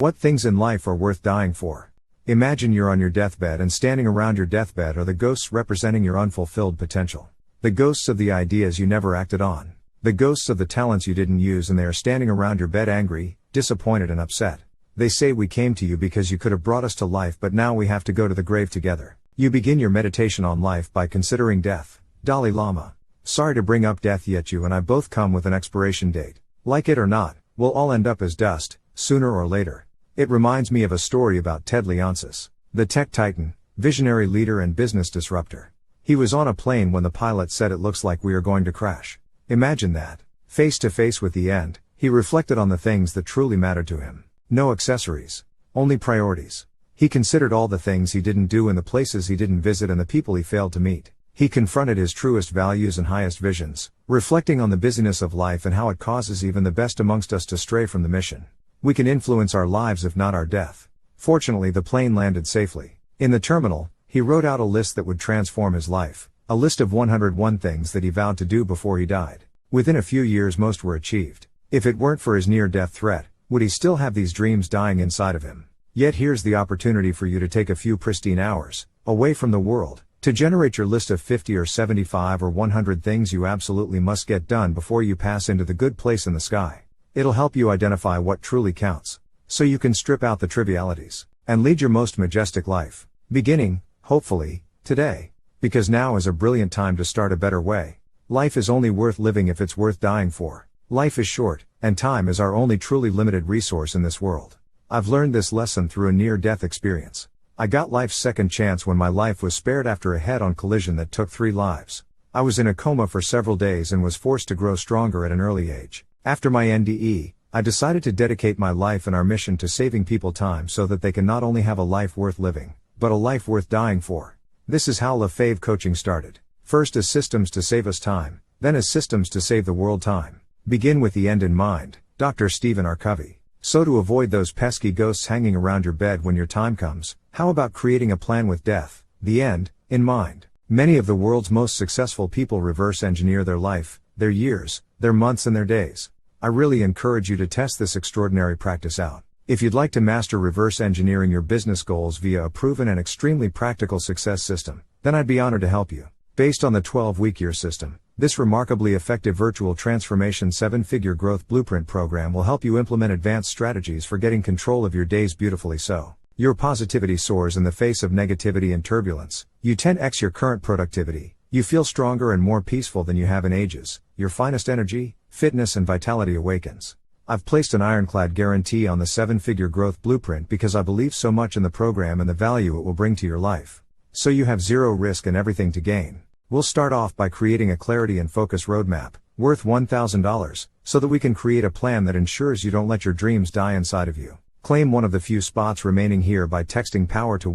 What things in life are worth dying for? Imagine you're on your deathbed, and standing around your deathbed are the ghosts representing your unfulfilled potential. The ghosts of the ideas you never acted on. The ghosts of the talents you didn't use, and they are standing around your bed angry, disappointed and upset. They say, "We came to you because you could have brought us to life, but now we have to go to the grave together." You begin your meditation on life by considering death. Dalai Lama. Sorry to bring up death, yet you and I both come with an expiration date. Like it or not, we'll all end up as dust, sooner or later. It reminds me of a story about Ted Leonsis, the tech titan, visionary leader and business disruptor. He was on a plane when the pilot said, "It looks like we are going to crash." Imagine that. Face to face with the end, he reflected on the things that truly mattered to him. No accessories. Only priorities. He considered all the things he didn't do and the places he didn't visit and the people he failed to meet. He confronted his truest values and highest visions, reflecting on the busyness of life and how it causes even the best amongst us to stray from the mission. We can influence our lives, if not our death. Fortunately, the plane landed safely. In the terminal, he wrote out a list that would transform his life, a list of 101 things that he vowed to do before he died. Within a few years, most were achieved. If it weren't for his near-death threat, would he still have these dreams dying inside of him? Yet here's the opportunity for you to take a few pristine hours, away from the world, to generate your list of 50 or 75 or 100 things you absolutely must get done before you pass into the good place in the sky. It'll help you identify what truly counts, so you can strip out the trivialities, and lead your most majestic life. Beginning, hopefully, today. Because now is a brilliant time to start a better way. Life is only worth living if it's worth dying for. Life is short, and time is our only truly limited resource in this world. I've learned this lesson through a near-death experience. I got life's second chance when my life was spared after a head-on collision that took 3 lives. I was in a coma for several days and was forced to grow stronger at an early age. After my NDE, I decided to dedicate my life and our mission to saving people time so that they can not only have a life worth living, but a life worth dying for. This is how LaFave Coaching started. First as systems to save us time, then as systems to save the world time. Begin with the end in mind. Dr. Stephen R. Covey. So to avoid those pesky ghosts hanging around your bed when your time comes, how about creating a plan with death, the end, in mind? Many of the world's most successful people reverse engineer their life, their years, their months and their days. I really encourage you to test this extraordinary practice out. If you'd like to master reverse engineering your business goals via a proven and extremely practical success system, then I'd be honored to help you. Based on the 12-week year system, this remarkably effective virtual transformation 7-figure growth blueprint program will help you implement advanced strategies for getting control of your days beautifully so. Your positivity soars in the face of negativity and turbulence. You 10x your current productivity. You feel stronger and more peaceful than you have in ages. Your finest energy, fitness and vitality awakens. I've placed an ironclad guarantee on the 7-figure growth blueprint because I believe so much in the program and the value it will bring to your life. So you have zero risk and everything to gain. We'll start off by creating a clarity and focus roadmap, worth $1,000, so that we can create a plan that ensures you don't let your dreams die inside of you. Claim one of the few spots remaining here by texting POWER to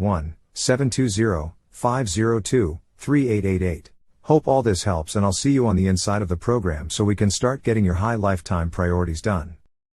1-720-502-3888. Hope all this helps, and I'll see you on the inside of the program so we can start getting your high lifetime priorities done.